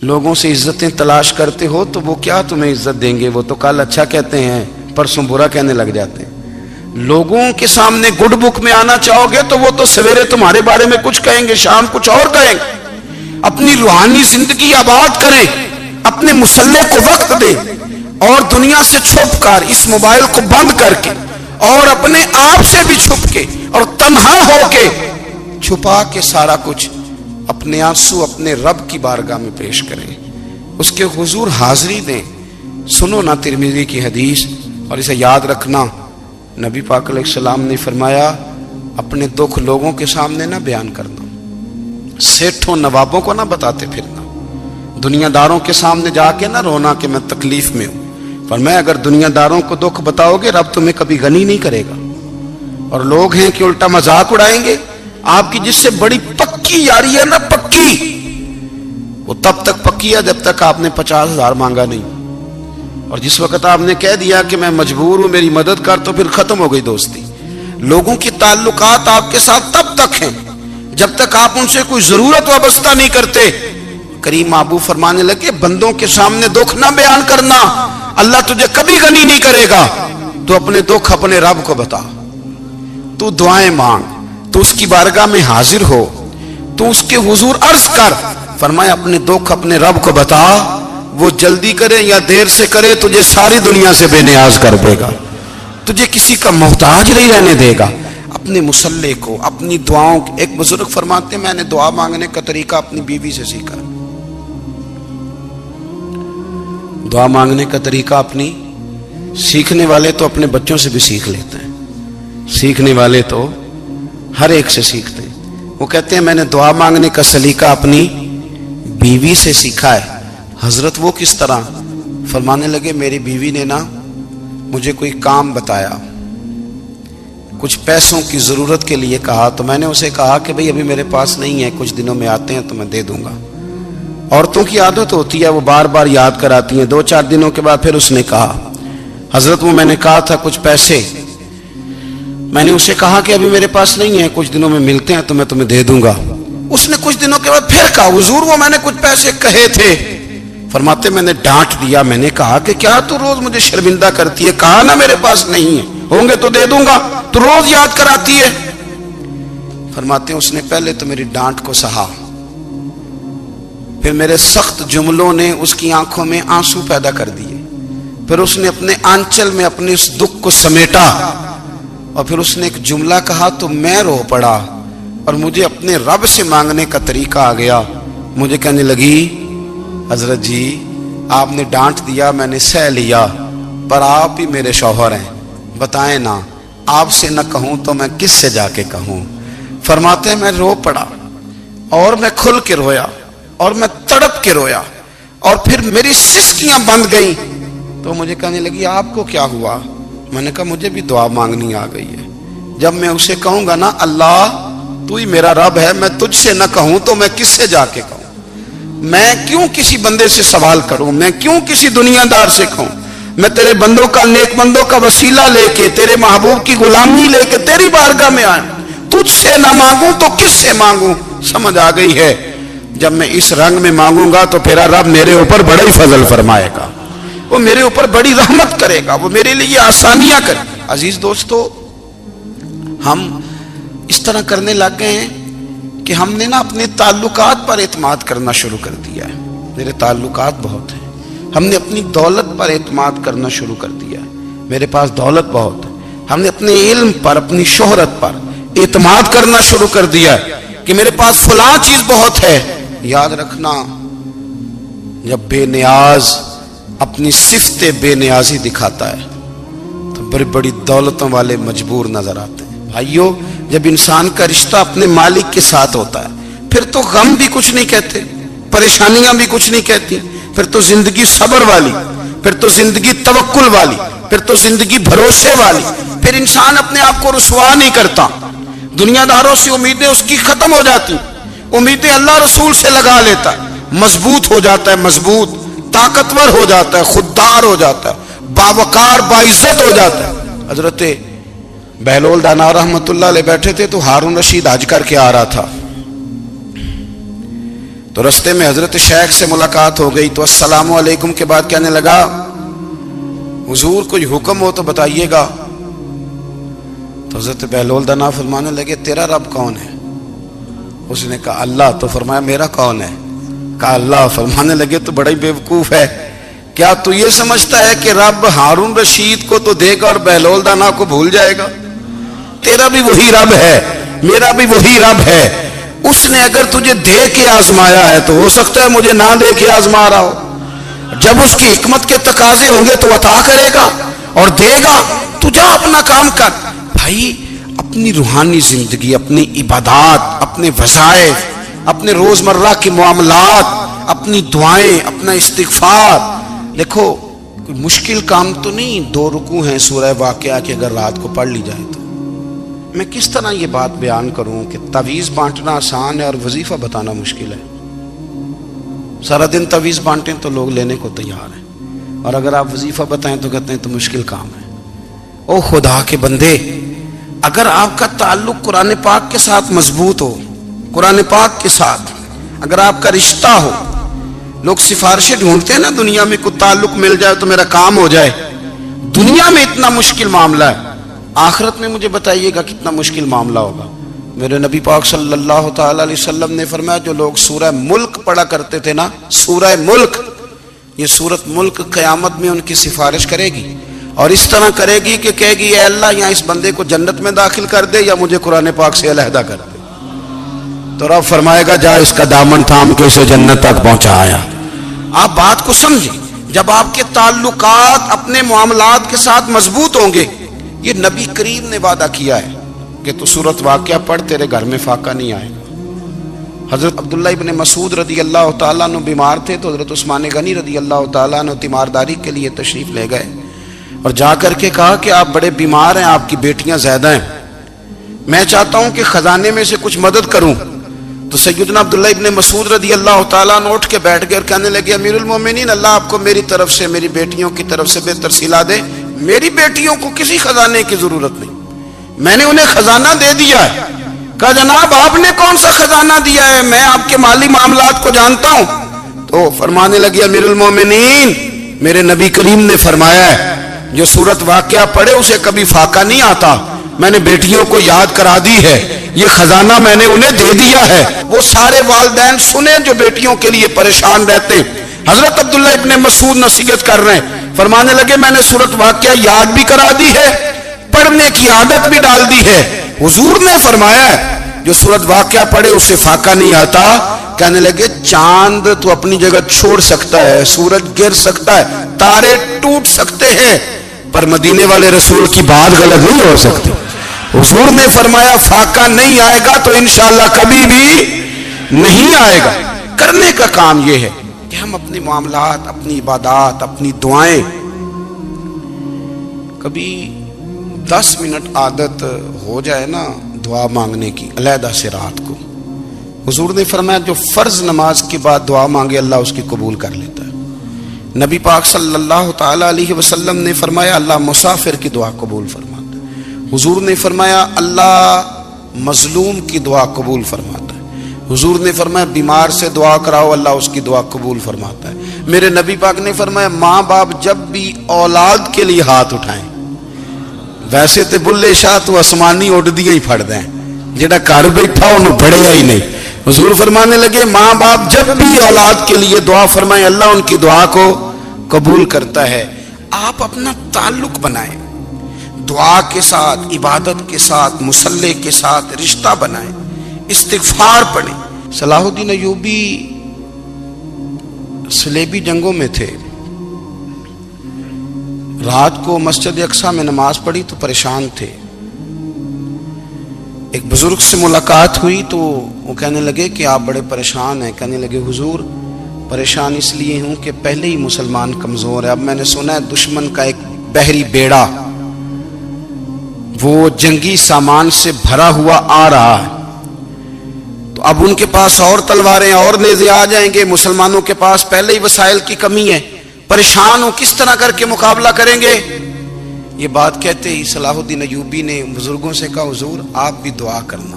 لوگوں سے عزتیں تلاش کرتے ہو تو وہ کیا تمہیں عزت دیں گے؟ وہ تو کل اچھا کہتے ہیں، پرسوں برا کہنے لگ جاتے ہیں۔ لوگوں کے سامنے گڈ بک میں آنا چاہو گے تو وہ تو سویرے تمہارے بارے میں کچھ کہیں گے، شام کچھ اور کہیں گے۔ اپنی روحانی زندگی آباد کریں، اپنے مسلح کو وقت دیں، اور دنیا سے چھپ کر، اس موبائل کو بند کر کے، اور اپنے آپ سے بھی چھپ کے اور تنہا ہو کے، چھپا کے سارا کچھ اپنے آنسو اپنے رب کی بارگاہ میں پیش کریں، اس کے حضور حاضری دیں۔ سنو نا ترمذی کی حدیث، اور اسے یاد رکھنا، نبی پاک علیہ السلام نے فرمایا اپنے دکھ لوگوں کے سامنے نہ بیان کرنا، سیٹھوں نوابوں کو نہ بتاتے پھرنا، دنیا داروں کے سامنے جا کے نہ رونا کہ میں تکلیف میں ہوں۔ فرمایا اگر دنیا داروں کو دکھ بتاؤ گے رب تمہیں کبھی غنی نہیں کرے گا۔ اور لوگ ہیں کہ الٹا مذاق اڑائیں گے آپ کی، جس سے بڑی پکی یاری ہے نا، پکی، وہ تب تک پکی ہے جب تک آپ نے 50,000 مانگا نہیں، اور جس وقت آپ نے کہہ دیا کہ میں مجبور ہوں میری مدد کر، تو پھر ختم ہو گئی دوستی۔ لوگوں کی تعلقات آپ کے ساتھ تب تک ہیں جب تک آپ ان سے کوئی ضرورت وابستہ نہیں کرتے۔ کریم محبوب فرمانے لگے بندوں کے سامنے دکھ نہ بیان کرنا، اللہ تجھے کبھی غنی نہیں کرے گا۔ تو اپنے دکھ اپنے رب کو بتا، تو دعائیں مانگ، تو اس کی بارگاہ میں حاضر ہو، تو اس کے حضور عرض کر۔ فرمایا اپنے دکھ اپنے رب کو بتا، وہ جلدی کرے یا دیر سے کرے تجھے ساری دنیا سے بے نیاز کر دے گا، تجھے کسی کا محتاج نہیں رہنے دے گا۔ اپنے مسلح کو، اپنی دعاؤں، ایک بزرگ فرماتے ہیں میں نے دعا مانگنے کا طریقہ اپنی بیوی سے سیکھا، دعا مانگنے کا طریقہ اپنی، سیکھنے والے تو اپنے بچوں سے بھی سیکھ لیتے ہیں، سیکھنے والے تو ہر ایک سے سیکھتے ہیں۔ وہ کہتے ہیں میں نے دعا مانگنے کا سلیقہ اپنی بیوی سے سیکھا ہے۔ حضرت وہ کس طرح؟ فرمانے لگے میری بیوی نے نا مجھے کوئی کام بتایا، کچھ پیسوں کی ضرورت کے لیے کہا، تو میں نے اسے کہا کہ بھئی ابھی میرے پاس نہیں ہے، کچھ دنوں میں آتے ہیں تو میں دے دوں گا۔ عورتوں کی عادت ہوتی ہے وہ بار بار یاد کراتی ہیں، 2-4 دنوں کے بعد پھر اس نے کہا حضرت وہ میں نے کہا تھا کچھ پیسے، میں نے اسے کہا کہ ابھی میرے پاس نہیں ہے، کچھ دنوں میں ملتے ہیں تو میں تمہیں دے دوں گا۔ اس نے کچھ دنوں کے بعد پھر کہا حضور وہ میں نے کچھ پیسے کہے تھے۔ فرماتے میں نے ڈانٹ دیا، میں نے کہا کہ کیا تو روز مجھے شرمندہ کرتی ہے، کہا نا میرے پاس نہیں ہے، ہوں گے تو دے دوں گا، تو روز یاد کراتی ہے۔ فرماتے ہیں اس نے پہلے تو میری ڈانٹ کو سہا، پھر میرے سخت جملوں نے اس کی آنکھوں میں آنسو پیدا کر دیے، پھر اس نے اپنے آنچل میں اپنے اس دکھ کو سمیٹا، اور پھر اس نے ایک جملہ کہا تو میں رو پڑا، اور مجھے اپنے رب سے مانگنے کا طریقہ آ گیا۔ مجھے کہنے لگی حضرت جی آپ نے ڈانٹ دیا میں نے سہ لیا، پر آپ ہی میرے شوہر ہیں، بتائیں نا آپ سے نہ کہوں تو میں کس سے جا کے کہوں۔ فرماتے ہیں میں رو پڑا، اور میں کھل کے رویا، اور میں تڑپ کے رویا، اور پھر میری سسکیاں بند گئیں۔ تو مجھے کہنے لگی آپ کو کیا ہوا؟ میں نے کہا مجھے بھی دعا مانگنی آ گئی ہے، جب میں اسے کہوں گا نا اللہ تو ہی میرا رب ہے، میں تجھ سے نہ کہوں تو میں کس سے جا کے کہوں؟ میں کیوں کسی بندے سے سوال کروں؟ میں کیوں کسی دنیا دار سے کہوں؟ میں تیرے بندوں کا، نیک بندوں کا وسیلہ لے کے، تیرے محبوب کی غلامی لے کے تیری بارگاہ میں آئیں، تجھ سے نہ مانگوں تو کس سے مانگوں؟ سمجھ آ گئی ہے؟ جب میں اس رنگ میں مانگوں گا تو پھر رب میرے اوپر بڑا ہی فضل فرمائے گا، وہ میرے اوپر بڑی رحمت کرے گا، وہ میرے لیے آسانیاں کرے گا۔ عزیز دوستو، ہم اس طرح کرنے لگ گئے ہیں کہ ہم نے نا اپنے تعلقات پر اعتماد کرنا شروع کر دیا ہے۔ میرے تعلقات بہت ہیں، ہم نے اپنی دولت پر اعتماد کرنا شروع کر دیا ہے، میرے پاس دولت بہت ہے۔ ہم نے اپنے علم پر، اپنی شہرت پر اعتماد کرنا شروع کر دیا ہے کہ میرے پاس فلاں چیز بہت ہے۔ یاد رکھنا جب بے نیاز اپنی صفت بے نیازی دکھاتا ہے تو بڑی بڑی دولتوں والے مجبور نظر آتے ہیں۔ بھائیو جب انسان کا رشتہ اپنے مالک کے ساتھ ہوتا ہے پھر تو غم بھی کچھ نہیں کہتے، پریشانیاں بھی کچھ نہیں کہتی، پھر تو زندگی صبر والی، پھر تو زندگی توکل والی، پھر تو زندگی بھروسے والی، پھر انسان اپنے آپ کو رسوا نہیں کرتا۔ دنیا داروں سے امیدیں اس کی ختم ہو جاتی، امیدیں اللہ رسول سے لگا لیتا ہے، مضبوط ہو جاتا ہے، مضبوط، طاقتور ہو جاتا ہے، خوددار ہو جاتا ہے، باوقار باعزت ہو جاتا ہے۔ حضرت بہلول دانا رحمت اللہ علیہ بیٹھے تھے تو ہارون رشید حج کر کے آ رہا تھا، تو رستے میں حضرت شیخ سے ملاقات ہو گئی تو السلام علیکم کے بعد کہنے لگا حضور کوئی حکم ہو تو بتائیے گا. تو حضرت بہلول دنا فرمانے لگے تیرا رب کون ہے؟ اس نے کہا اللہ. تو فرمایا میرا کون ہے؟ کہا اللہ. فرمانے لگے تو بڑا ہی بیوقوف ہے، کیا تو یہ سمجھتا ہے کہ رب ہارون رشید کو تو دے گا اور بہلول دانا کو بھول جائے گا؟ تیرا بھی وہی رب ہے، میرا بھی وہی رب ہے. اس نے اگر تجھے دے کے آزمایا ہے تو ہو سکتا ہے مجھے نہ دے کے آزما رہا ہو. جب اس کی حکمت کے تقاضے ہوں گے تو عطا کرے گا اور دے گا. تو جا اپنا کام کر. بھائی اپنی روحانی زندگی، اپنی عبادات، اپنے وظائف، اپنے روزمرہ کے معاملات، اپنی دعائیں، اپنا استغفار. دیکھو کوئی مشکل کام تو نہیں 2 رکوع ہیں سورہ واقعہ کہ اگر رات کو پڑھ لی جائے تو. میں کس طرح یہ بات بیان کروں کہ تعویذ بانٹنا آسان ہے اور وظیفہ بتانا مشکل ہے. سارا دن تعویذ بانٹیں تو لوگ لینے کو تیار ہیں، اور اگر آپ وظیفہ بتائیں تو کہتے ہیں تو مشکل کام ہے. او خدا کے بندے، اگر آپ کا تعلق قرآن پاک کے ساتھ مضبوط ہو، قرآن پاک کے ساتھ اگر آپ کا رشتہ ہو، لوگ سفارشیں ڈھونڈتے ہیں نا دنیا میں کوئی تعلق مل جائے تو میرا کام ہو جائے. دنیا میں اتنا مشکل معاملہ ہے، آخرت میں مجھے بتائیے گا کتنا مشکل معاملہ ہوگا. میرے نبی پاک صلی اللہ تعالی علیہ وسلم نے فرمایا جو لوگ سورہ ملک پڑھا کرتے تھے نا، سورہ ملک، یہ سورت ملک قیامت میں ان کی سفارش کرے گی، اور اس طرح کرے گی کہ کہے گی اے اللہ یا اس بندے کو جنت میں داخل کر دے یا مجھے قرآن پاک سے علیحدہ کر دے. تو رب فرمائے گا جا اس کا دامن تھام کے اسے جنت تک پہنچایا. آپ بات کو سمجھیں، جب آپ کے تعلقات اپنے معاملات کے ساتھ مضبوط ہوں گے. یہ نبی کریم نے وعدہ کیا ہے کہ تو سورت واقعہ پڑھ تیرے گھر میں فاقہ نہیں آئے گا. حضرت عبداللہ ابن مسعود رضی اللہ تعالیٰ عنہ بیمار تھے تو حضرت عثمان غنی رضی اللہ تعالیٰ عنہ تیمارداری کے لیے تشریف لے گئے اور جا کر کے کہا کہ آپ بڑے بیمار ہیں، آپ کی بیٹیاں زیادہ ہیں، میں چاہتا ہوں کہ خزانے میں سے کچھ مدد کروں. تو سیدنا عبداللہ ابن مسعود رضی اللہ تعالیٰ عنہ اٹھ کے بیٹھ گئے اور کہنے لگے امیر المومنین، اللہ آپ کو میری طرف سے، میری بیٹیوں کی طرف سے بہتر صلہ دے. میری بیٹیوں کو کسی خزانے کی ضرورت نہیں، میں نے انہیں خزانہ دے دیا ہے. کہا جناب آپ نے کون سا خزانہ دیا ہے، میں آپ کے مالی معاملات کو جانتا ہوں. تو فرمانے لگے امیر المومنین، میرے نبی کریم نے فرمایا ہے جو سورت واقعہ پڑھے اسے کبھی فاقہ نہیں آتا. میں نے بیٹیوں کو یاد کرا دی ہے، یہ خزانہ میں نے انہیں دے دیا ہے. وہ سارے والدین سنیں جو بیٹیوں کے لیے پریشان رہتے ہیں. حضرت عبداللہ ابن مسعود نصیحت کر رہے ہیں، فرمانے لگے میں نے سورت واقعہ یاد بھی کرا دی ہے، پڑھنے کی عادت بھی ڈال دی ہے. حضور نے فرمایا ہے جو سورت واقعہ پڑھے اسے فاقہ نہیں آتا. کہنے لگے چاند تو اپنی جگہ چھوڑ سکتا ہے، سورج گر سکتا ہے، تارے ٹوٹ سکتے ہیں، پر مدینے والے رسول کی بات غلط نہیں ہو سکتی. حضور نے فرمایا فاقہ نہیں آئے گا تو انشاءاللہ کبھی بھی نہیں آئے گا. کرنے کا کام یہ ہے کہ ہم اپنے معاملات، اپنی عبادات، اپنی دعائیں کبھی 10 منٹ عادت ہو جائے نا دعا مانگنے کی علیحدہ سے رات کو. حضور نے فرمایا جو فرض نماز کے بعد دعا مانگے اللہ اس کی قبول کر لیتا ہے. نبی پاک صلی اللہ تعالی علیہ وسلم نے فرمایا اللہ مسافر کی دعا قبول فرماتا ہے. حضور نے فرمایا اللہ مظلوم کی دعا قبول فرماتا ہے. حضور نے فرمایا بیمار سے دعا کراؤ اللہ اس کی دعا قبول فرماتا ہے. میرے نبی پاک نے فرمایا ماں باپ جب بھی اولاد کے لیے ہاتھ اٹھائیں، ویسے تے بلے شاہ تو آسمانی اڑ دیا ہی پھڑ دیں، جڑا گھر بیٹھا انہوں بڑھیا ہی نہیں. حضور فرمانے لگے ماں باپ جب بھی اولاد کے لیے دعا فرمائیں اللہ ان کی دعا کو قبول کرتا ہے. آپ اپنا تعلق بنائیں دعا کے ساتھ، عبادت کے ساتھ، مصلی کے ساتھ رشتہ بنائیں، استغفار پڑھیں. صلاح الدین ایوبی صلیبی جنگوں میں تھے، رات کو مسجد اقصی میں نماز پڑھی تو پریشان تھے. ایک بزرگ سے ملاقات ہوئی تو وہ کہنے لگے کہ آپ بڑے پریشان ہیں. کہنے لگے حضور پریشان اس لیے ہوں کہ پہلے ہی مسلمان کمزور ہے، اب میں نے سنا ہے دشمن کا ایک بحری بیڑا وہ جنگی سامان سے بھرا ہوا آ رہا ہے، تو اب ان کے پاس اور تلواریں اور نیزے آ جائیں گے، مسلمانوں کے پاس پہلے ہی وسائل کی کمی ہے، پریشان ہوں کس طرح کر کے مقابلہ کریں گے. یہ بات کہتے ہی صلاح الدین ایوبی نے بزرگوں سے کہا حضور آپ بھی دعا کرنا.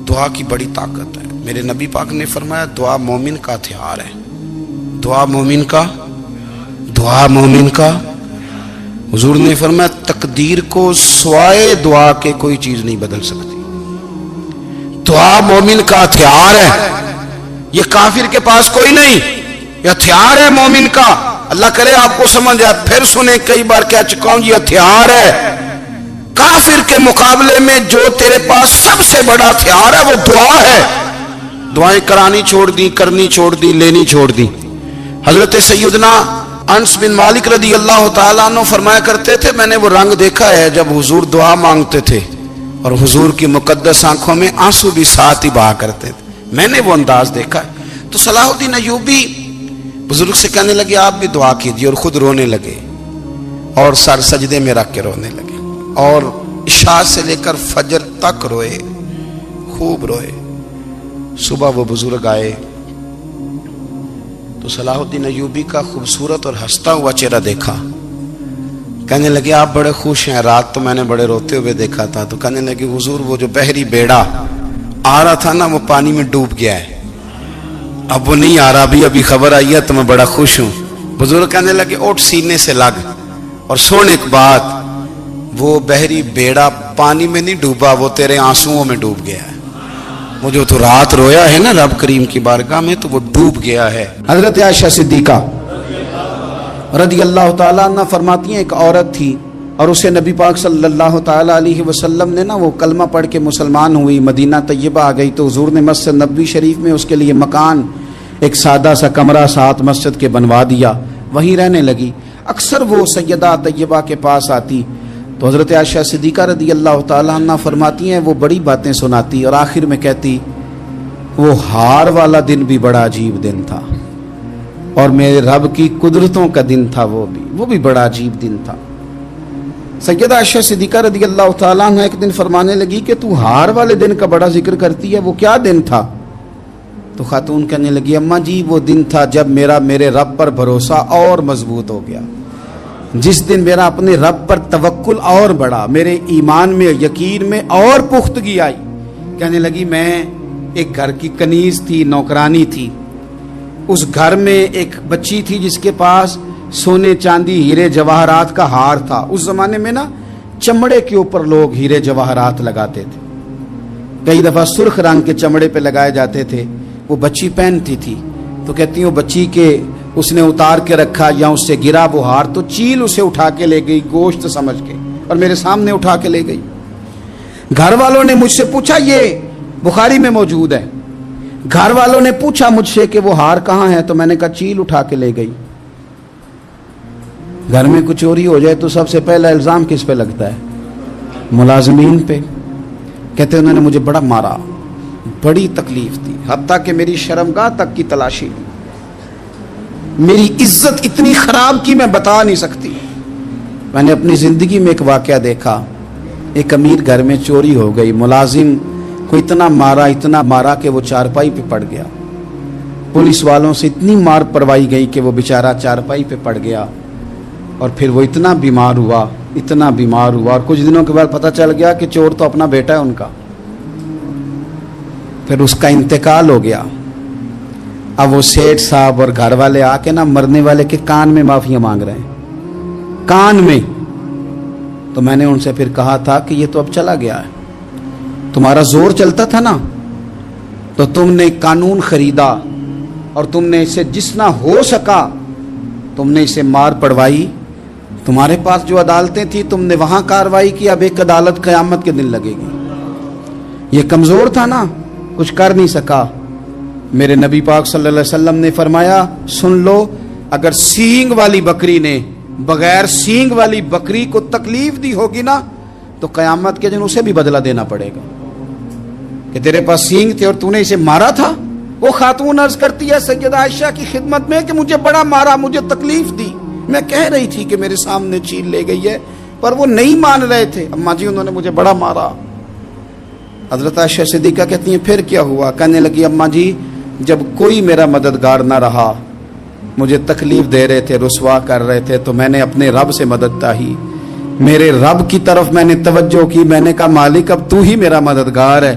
دعا کی بڑی طاقت ہے. میرے نبی پاک نے فرمایا دعا مومن کا ہتھیار ہے. دعا مومن کا، دعا مومن کا. حضور نے فرمایا تقدیر کو سوائے دعا کے کوئی چیز نہیں بدل سکتی. دعا مومن کا ہتھیار ہے. یہ کافر کے پاس کوئی نہیں، یہ ہتھیار ہے مومن کا. اللہ کرے آپ کو سمجھ آئے. پھر سنیں، کئی بار کہہ چکا ہوں یہ ہتھیار ہے. کافر کے مقابلے میں جو تیرے پاس سب سے بڑا ہتھیار ہے وہ دعا ہے. دعائیں کرانی چھوڑ دی، کرنی چھوڑ دی، لینی چھوڑ دی. حضرت سیدنا انس بن مالک رضی اللہ تعالیٰ عنہ فرمایا کرتے تھے میں نے وہ رنگ دیکھا ہے جب حضور دعا مانگتے تھے اور حضور کی مقدس آنکھوں میں آنسو بھی ساتھ ہی بہا کرتے تھے. میں نے وہ انداز دیکھا ہے. تو صلاح الدین ایوبی بزرگ سے کہنے لگے آپ بھی دعا کیجیے، اور خود رونے لگے اور سر سجدے میں رکھ کے رونے لگے اور عشاء سے لے کر فجر تک روئے، خوب روئے. صبح وہ بزرگ آئے تو صلاح الدین ایوبی کا خوبصورت اور ہنستا ہوا چہرہ دیکھا. کہنے لگے آپ بڑے خوش ہیں، رات تو میں نے بڑے روتے ہوئے دیکھا تھا. تو کہنے لگے حضور وہ جو بحری بیڑا آ رہا تھا نا وہ پانی میں ڈوب گیا ہے، اب وہ نہیں آ رہا. ابھی خبر آئی ہے تو میں بڑا خوش ہوں. بزرگ کہنے لگے اٹھ سینے سے لگ اور سن ایک بات، وہ بحری بیڑا پانی میں نہیں ڈوبا، وہ تیرے آنسوؤں میں ڈوب گیا ہے. وہ جو تو رات رویا ہے نا رب کریم کی بارگاہ میں تو وہ ڈوب گیا ہے. حضرت عائشہ صدیقہ رضی اللہ تعالیٰ عنہ فرماتی ہیں ایک عورت تھی اور اسے نبی پاک صلی اللہ تعالیٰ علیہ وسلم نے نا وہ کلمہ پڑھ کے مسلمان ہوئی، مدینہ طیبہ آ گئی تو حضور نے مسجد نبوی شریف میں اس کے لیے مکان، ایک سادہ سا کمرہ ساتھ مسجد کے بنوا دیا، وہیں رہنے لگی. اکثر وہ سیدہ طیبہ کے پاس آتی تو حضرت عائشہ صدیقہ رضی اللہ تعالیٰ عنہ فرماتی ہیں وہ بڑی باتیں سناتی اور آخر میں کہتی وہ ہار والا دن بھی بڑا عجیب دن تھا اور میرے رب کی قدرتوں کا دن تھا، وہ بھی بڑا عجیب دن تھا. سیدہ عائشہ صدیقہ رضی اللہ تعالیٰ عنہ ایک دن فرمانے لگی کہ تو ہار والے دن کا بڑا ذکر کرتی ہے، وہ کیا دن تھا؟ تو خاتون کہنے لگی اماں جی وہ دن تھا جب میرے رب پر بھروسہ اور مضبوط ہو گیا، جس دن میرا اپنے رب پر توکل اور بڑھا، میرے ایمان میں یقین میں اور پختگی آئی. کہنے لگی میں ایک گھر کی کنیز تھی، نوکرانی تھی. اس گھر میں ایک بچی تھی جس کے پاس سونے چاندی ہیرے جواہرات کا ہار تھا. اس زمانے میں نا چمڑے کے اوپر لوگ ہیرے جواہرات لگاتے تھے، کئی دفعہ سرخ رنگ کے چمڑے پہ لگائے جاتے تھے. وہ بچی پہنتی تھی تو کہتی ہوں بچی کے اس نے اتار کے رکھا یا اس سے گرا وہ ہار تو چیل اسے اٹھا کے لے گئی گوشت سمجھ کے اور میرے سامنے اٹھا کے لے گئی. گھر والوں نے مجھ سے پوچھا، یہ بخاری میں موجود ہے، گھر والوں نے پوچھا مجھ سے کہ وہ ہار کہاں ہے تو میں نے کہا چیل اٹھا کے لے گئی. گھر میں کچھ چوری ہو جائے تو سب سے پہلا الزام کس پہ لگتا ہے؟ ملازمین پہ. کہتے انہوں نے مجھے بڑا مارا، بڑی تکلیف دی، حتیٰ کہ میری شرمگاہ تک کی تلاشی لی، میری عزت اتنی خراب کی میں بتا نہیں سکتی. میں نے اپنی زندگی میں ایک واقعہ دیکھا، ایک امیر گھر میں چوری ہو گئی، ملازم کو اتنا مارا کہ وہ چارپائی پہ پڑ گیا. پولیس والوں سے اتنی مار پڑوائی گئی کہ وہ بیچارہ چارپائی پہ پڑ گیا اور پھر وہ اتنا بیمار ہوا اور کچھ دنوں کے بعد پتہ چل گیا کہ چور تو اپنا بیٹا ہے ان کا. پھر اس کا انتقال ہو گیا. اب وہ سیٹھ صاحب اور گھر والے آ کے نا مرنے والے کے کان میں معافیاں مانگ رہے ہیں، کان میں. تو میں نے ان سے پھر کہا تھا کہ یہ تو اب چلا گیا ہے، تمہارا زور چلتا تھا نا تو تم نے قانون خریدا اور تم نے اسے جتنا ہو سکا تم نے اسے مار پڑوائی. تمہارے پاس جو عدالتیں تھی تم نے وہاں کاروائی کی، اب ایک عدالت قیامت کے دن لگے گی. یہ کمزور تھا نا، کچھ کر نہیں سکا. میرے نبی پاک صلی اللہ علیہ وسلم نے فرمایا سن لو، اگر سینگ والی بکری نے بغیر سینگ والی بکری کو تکلیف دی ہوگی نا تو قیامت کے دن اسے بھی بدلہ دینا پڑے گا کہ تیرے پاس سینگ تھے اور تو نے اسے مارا تھا. وہ خاتون عرض کرتی ہے سیدہ عائشہ کی خدمت میں کہ مجھے بڑا مارا، مجھے تکلیف دی، میں کہہ رہی تھی کہ میرے سامنے چیل لے گئی ہے پر وہ نہیں مان رہے تھے. اماں جی انہوں نے مجھے بڑا مارا. حضرت عائشہ صدیقہ کہتی ہیں پھر کیا ہوا؟ کہنے لگی اماں جی جب کوئی میرا مددگار نہ رہا، مجھے تکلیف دے رہے تھے، رسوا کر رہے تھے، تو میں نے اپنے رب سے مدد چاہی، میرے رب کی طرف میں نے توجہ کی. میں نے کہا مالک اب تو ہی میرا مددگار ہے.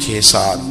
6-7,